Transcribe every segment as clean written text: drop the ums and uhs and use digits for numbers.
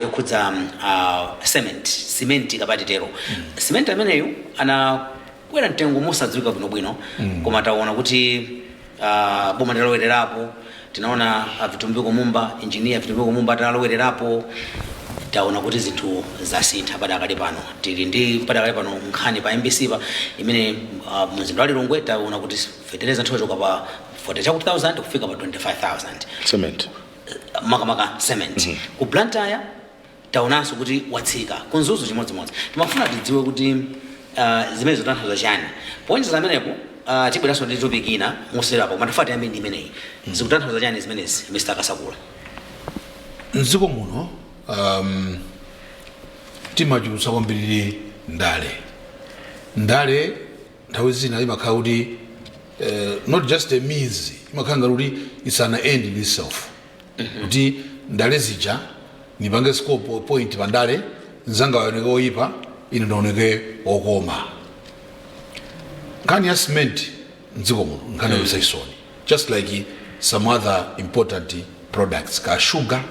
yokhudza cement kapatitero cement ameneyo anakwera mtengo mosadziwika bwinobwino koma taona kuti boma talowelerapo tinaona Vitumbiko Mumba engineer Vitumbiko Mumba talowelerapo taona kuti zinthu zasintha padakali pano tili ndi padakali pano nkhani pa MBC pa imene mzinda wa Lilongwe taona kuti fertilizer nthochoka pa 40,000 kufika pa 25,000 cement makamaka cement ku Blantyre taonanso kuti watsika kunzuzu chimodzimodzi timafuna tidziwe kuti zimene zotanthauza chani points zamenepo tibweranso ndi topic ina moserapo matafati amene imeneyi zikutanthauza chani zimenezi Mr. Kasakula nziko muno timachulusa kwambiri ndale nthawi zina imakhala kuti not just a means imakhala kuti it's an end in itself kuti ndale zija nipange scope point pandale nzanga waoneke oyipa ine ndaoneke okoma nkhani ya cement nziko muno nkhani ya usaisoni just like some other important products ka sugar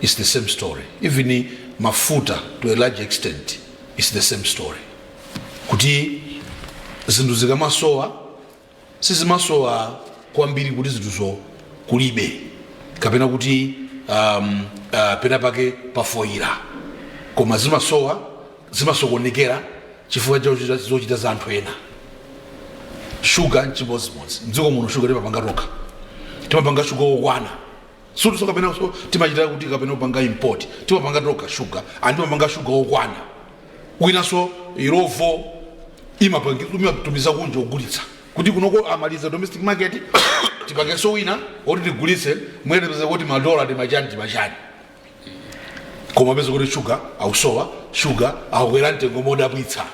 is the same story even mafuta to a large extent is the same story kuti zinthu zikamasowa sizimasowa kwambiri kuti zinthuzo kulibe kapena kuti pena pake pafoira koma zimasokonekera chifukwa zochita za anthu ena sugar nchimodzimodzi mdziko muno sugar timapanga tokha timapanga sugar okwana sutu kapena so timachita kuti kapena upanga import timapanga tokha sugar timapanga sugar okwana winanso irovo imatumiza kunja kugulitsa kuti kunoko amaliza domestic market tipangenso wina oti tigulitse mwene kuti madola timachani koma peza kuti sugar ausowa sugar akwera mtengo modabwitsa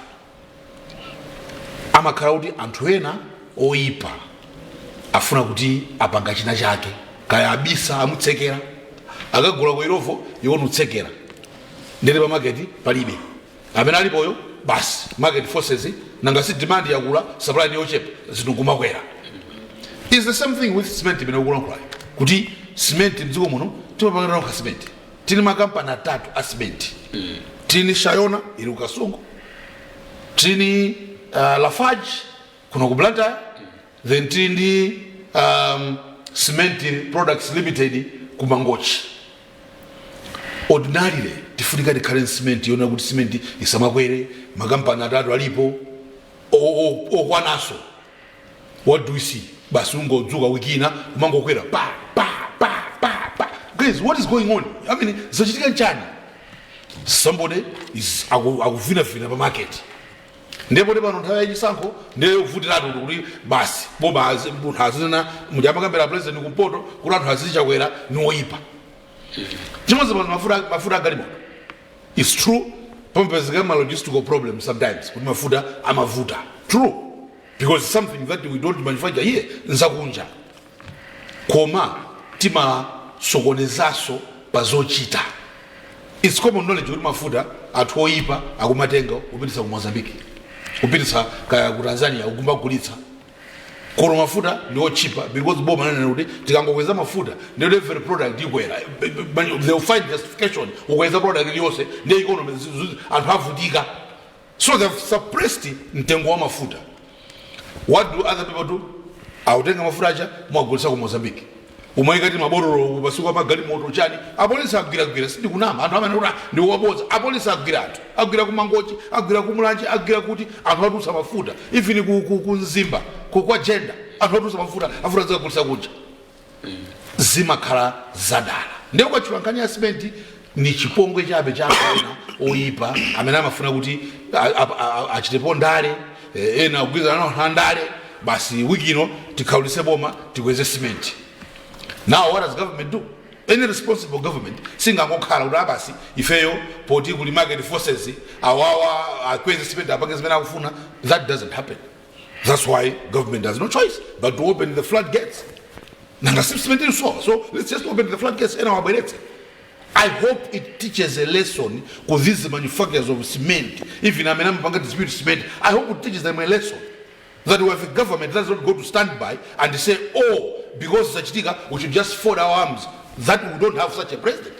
amakhala kuti anthu ena oyipa afuna kuti apanga china chake kaya abisa amutsekera akagula kwa irovo iwona utsekera ndere pa market palibe amene alipoyo basi market forces nanga si demand yakula supply ni yochepa zinthu kumakwera. It's the same thing with cement imene ukulankhula kuti cement mdziko muno timapanga tokha cement tili makampani atatu a cement tili Shayona ili ukasungu tili Lafarge kuno ku Blantyre then tili Cement Products Limited ku Mangochi. Ordinarily tifunika current cement yona kuti cement isamakwere makampani atatu alipo okwanaso. What do we see? Basi ungodzuka wikina kumangokwera pa. Guys, what is going on? I mean, zachitika nchani? Somebody is akuvina pa market. Ndipo pano nthawi yachisankho ndiye kuvutiratu kuti basi boba munthu azina mujamakambera president kumpoto kuti anthu azichakwera noyipa. Chimodzi pano mafuta agalimoto. It's true, pamapezeka ma logistical problems sometimes kuti mafuta amavuta. True. Because it's something that we don't manufacture here nzakunja. Koma tima sokonezaso pazochita. It's common knowledge kuti mafuta anthu oyipa akumatenga kupitisa ku Mozambique. Kupitisa kaya ku Tanzania ukumba kulitsa. Koro mafuta ndiwo cheaper because boma nana kuti tikangokweza mafuta ndiyo every product ikwera. They'll find justification ukweza product yonse ndiyo economy anthu avutika. So they've suppressed mtengo wa mafuta. What do other people do? Autenga mafuta acha mwagulisa ku Mozambique. Umaikati mabororo basuka magalimoto chani apolisi agwira sindi kunama anthu amene ndi waboza apolisi agwira ku Mangochi agwira ku Mulanje agwira kuti anthu atusa mafuta even ku Nzimba kwa Jenda anthu atusa mafuta afuna zakugulisa kunja zimakhala zadala ndiye kwachula nkhani ya cement ni chipongwe chabe cha ena oyipa amene amafuna kuti achitepo ndale ena agwiza nawo ndale basi wikino tikhaulise boma tikweze cement. Now what does government do? Any responsible government singangokhala kuti abasi ifeyo poti kuli market forces awawa akweze cement apange zimene akufuna. That doesn't happen. That's why government has no choice but to open the floodgates. Nanga cement is so let's just open the floodgates and our I hope it teaches a lesson for these manufacturers of cement. Even I mean dispute cement, I hope it teaches them a lesson. That if the government does not go to stand by and say, oh, because such thing, we should just fold our arms, that we don't have such a president.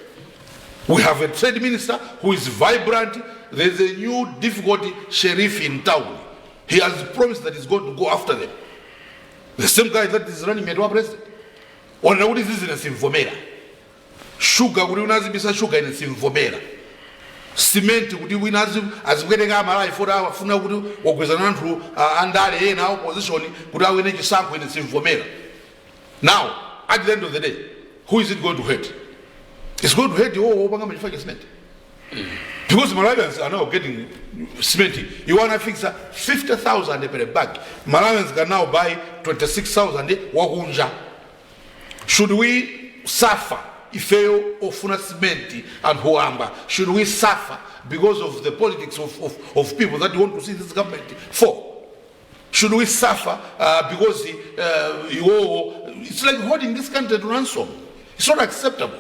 We have a trade minister who is vibrant. There's a new difficult sheriff in town. He has promised that he's going to go after them. The same guy that is running Medwa president. What is this in a Simfomera? Sugar, we don't sugar in a Simfomera. Cement, we win as getting our life for our funeral, or with an andrew, and that in our position, could I win a sample in a Simfomera? Now, at the end of the day, who is it going to hurt? It's going to hurt the whole manufacturing cement. Because Malawians are now getting cement. You want to fix 50,000 per bag. Malawians can now buy 26,000 wahunja. Should we suffer if you offer cement and hoamba? Should we suffer because of the politics of people that you want to see this government for? Should we suffer because it's like holding this country to ransom? It's not acceptable.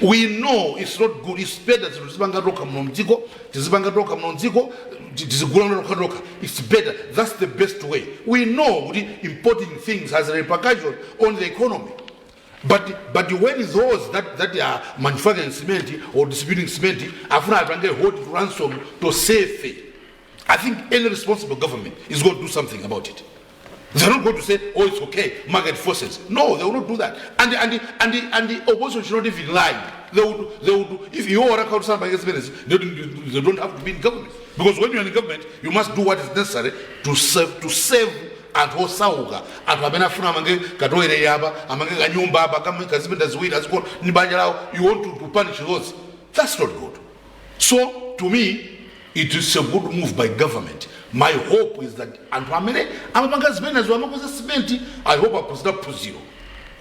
We know it's not good. It's better to it's better. That's the best way. We know importing things has a repercussion on the economy. But when those that are manufacturing cement or distributing cement are hold to ransom to save it, I think any responsible government is going to do something about it. They're not going to say, oh, it's okay, market forces. No, they will not do that. And the opposition should not even lie. They would if you are account somebody against business, they don't have to be in government. Because when you're in government, you must do what is necessary to save and hosauga and wabena funa mange katoere yaba amange kanyumba aba kama kazibenda ziwira aziko nibanjalao. You want to punish those. That's not good. So to me, it is a good move by government. My hope is that I hope I zero.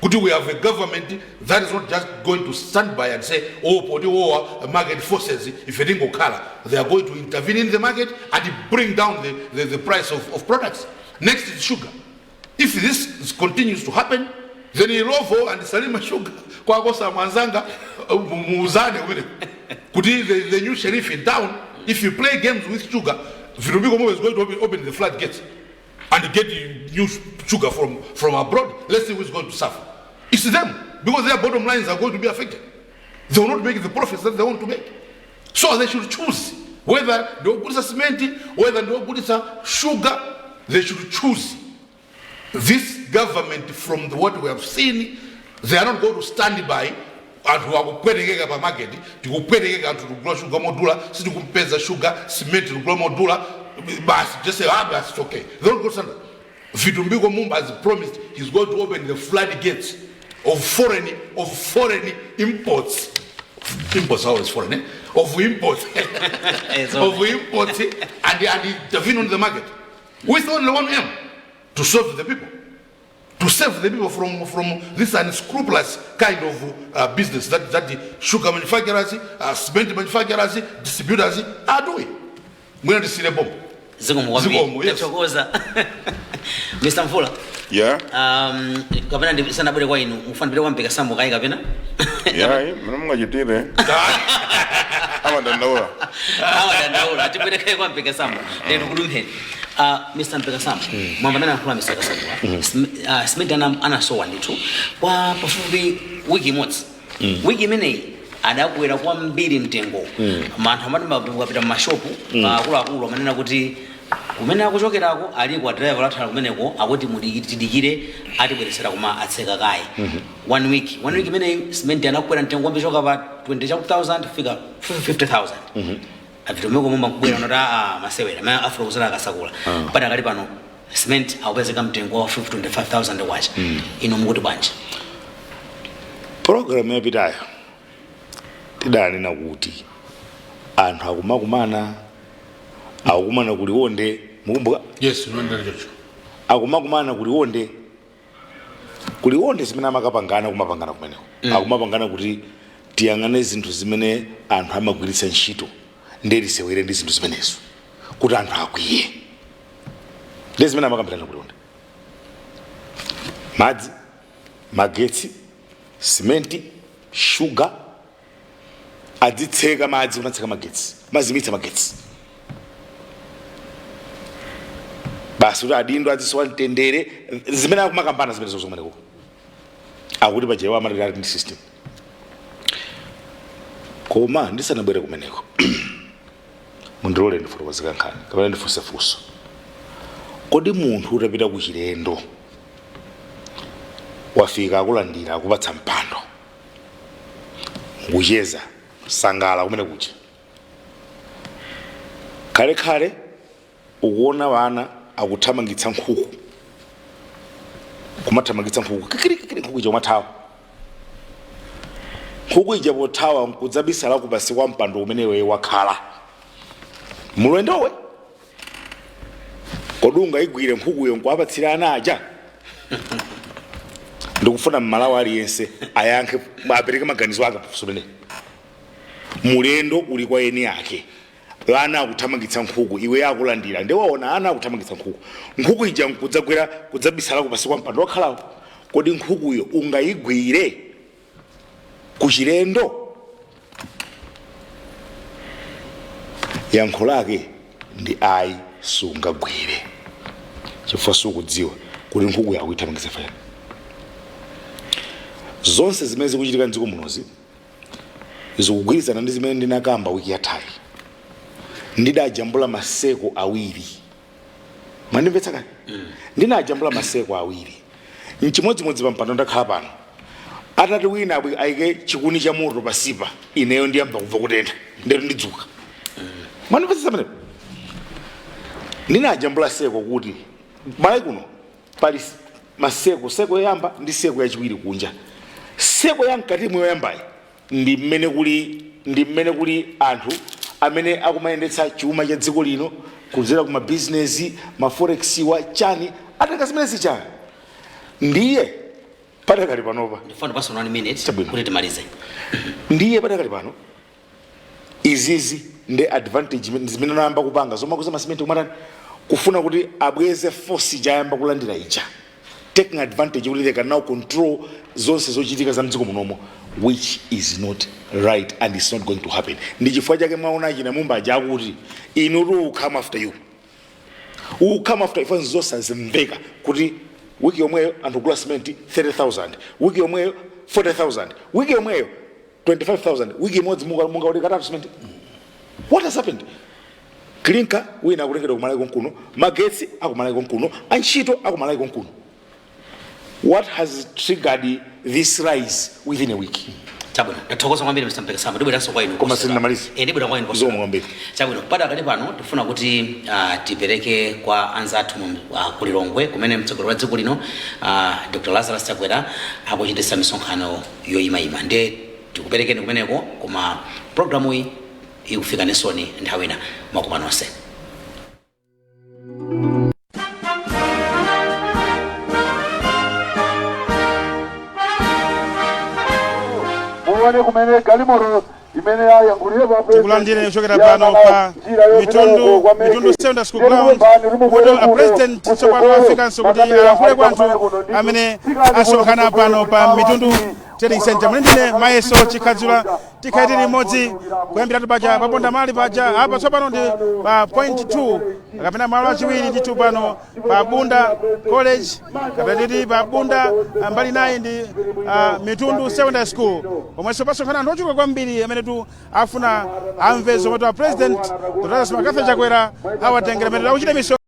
Could we have a government that is not just going to stand by and say, oh, market forces, if it didn't go color, they are going to intervene in the market and bring down the price of products. Next is sugar. If this continues to happen, then Ilovo and Salima sugar, Kwagosa Manzanga, Muzane, the new sheriff in town, if you play games with sugar, Virubigo is going to open the floodgates and get new sugar from abroad. Let's see who's going to suffer. It's them, because their bottom lines are going to be affected. They will not make the profits that they want to make. So they should choose whether they will put cement, whether they will put sugar. They should choose. This government, from what we have seen, they are not going to stand by and who are putting a market to go putting to sugar modula, to compare sugar, cement to modula, but just say, that's okay. They don't go stand. Vitumbigo Mumba has promised he's going to open the floodgates of foreign imports. Imports are always foreign, of imports. Of imports and intervene on the market. With only one aim, to serve the people. To save the people from this unscrupulous kind of business that the sugar manufacturers, cement manufacturers, distributors are doing. We're not to see the bomb. Yes. Mr. Mfula. Yeah. Kapena ndi sana bure kwa inu mufanire kwa mpeka sambo kai kapena. Yeah, mnamunga jitire. Amadandaura. Amadandaura atibere kai kwa mpeka sambo. Lero kulumhe. Mr. Mpeka sambo. Mwamba nana kwa Mr. Sambo. Smith ana so wanditu. Kwa pafupi wiki mots. Wiki mene adakwera kwa mbiri mtengo. Manthu amati mapita mashopu akulu amanena kuti kumene akuchokerako ali kwa driver lathala kumeneko akuti mudikire atibweresera kuma atseka kai. 1 week imene cement anakwera mtengo wambichoka pa 20,000 fika 50,000. Avitomeko mumba kubwera unota masewera ma afro kuzala akasakula. Pata akali pano cement awupezeka mtengo wa 25,000 wacha. Ino mukuti bwanji. Program yapitayo tidali na kuti anthu akumakumana kuliwonde mukumbuka. Yes, unaendelea chocho. Akumakumana kuliwonde zimene amakapangana kumapangana kumeneko. Akumapangana kuti tiyang'ane zinthu zimene anthu amagwiritsa ntchito ndelisewere ndi zinthu zimenezo kuti anthu akwiye. Ndi zimene amakambirana kuliwonde. Madzi, magetsi, simenti, sugar, adzitseka madzi unatseka magetsi, mazimitsa magetsi. Basi kuti adindo adzisowa mtendere zimene akumakambana zimene zokumeneko akuti pajewa amatali system. koma ndisanabwere kumeneko mundilole ndifotokozeka nkhani kapena ndifunsefunso kodi munthu utapita ku chilendo wafika akulandira akupatsa mpando kucheza sangala kumene kucha khale ukuona wana akuthamangitsa nkhuku kumathamangitsa nkhuku kikirikikiri nkhuku ija umathawa nkhuku ija pothawa nkudzabisala kupasi kwa mpando umenewe wakhala mulendowe kodunga igwire nkhukuyo nkuapatsira ana aja ndikufuna mmalawi aliyense ayankhe apereke maganizo ake pafuso mulendo uli kwa eni yake ana akuthamangitsa nkhuku iwe yakulandira ndiwaona ana akuthamangitsa nkhuku ija nkudzagwera kudzabisala kupasi kwa mpando wakhalawo kodi nkhukuyo ungayigwire kuchilendo yankho lake ndi ayi sungagwire chifukwa sukudziwa kuti nkhuku yako ithamangitsa fayani zonse zimene zikuchitika mdziko munozi zikugwirizana ndi zimene ndinakamba wiki yathayi ndidajambula maseko awiri mandimvetsa kani ndinajambula maseko awiri mchimodzimodzi pa mpando ndakhala pano atati wina abwe ayike chikuni cha moto pasipa ineyo ndiyamba kubva kutentha ndero ndidzuka mandimvetsa pamenepo ndinajambula seko kuti Malawi kuno pali seko yoyamba ndi seko yachiwiri kunja seko yankati mwe yoyambayi ndi mmene kuli anthu amene akumayendetsa chuma cha dziko lino kudzera ku mabizinesi maforex wa chani ataka zimene zichana ndiye patakali panopa ndifuna paso 1 minute kuti timalize ndiye patakali pano izizi ndi advantage zimene anayamba kupanga zomakuza masimenti kumatani kufuna kuti abweze force jayamba kulandira ija taking advantage kuti they can now control zonse zochitika za mdziko munomo which is not right and it's not going to happen ndi chifukwa chake mwaona china mumba jakuti inu will come after you will come after ifo zosazimveka kuti wiki yomweyo anthu kula cement 30,000 wiki yomweyo 40,000 wiki yomweyo 25,000 wiki imodzi munga kuti katatu cement what has happened klinka wina akutengedwa ku Malawi konkuno magetsi aku Malawi konkuno antchito aku Malawi konkuno what has triggered this rise within a week chabwino ndathokoza kwambiri Mr. Mpekesamba ndibweranso kwa inu koma sinamaliza ndibwera kwa inu kozo mwambiri chabwino padakali pano tifuna kuti tipereke kwa anzathu kulilongwe kumene mtsogoleri wa dziko lino Dr. Lazarus Chakwera akuchititsa misonkhano yoyimayima ndiye tikuperekeni kumeneko koma programu iyi ikufika nesoni nthawi ina mwakoma nonse kumene galimoro imene yayankhulire tikulandire kuchokera pano pa mitundu secondary school ground kuti president tsopano afikanso kuti ayankhule kwa anthu amene asonkhana pano pa mitundu trading center mune ndine mayeso chikhadzula tikhaiti limodzi kuyambiratu paja paponda mali paja apa tsopano ndi pa point 2 kapena malo achiwiri ndithu pano pa Bunda college kapena ndi pa Bunda mbali nayi ndi mitundu secondary school pomwenso pasonkhana anthu ochuluka kwambiri amene tu afuna amve zomwe tu president Dr. Lazarus Chakwera awatengera amene akuchita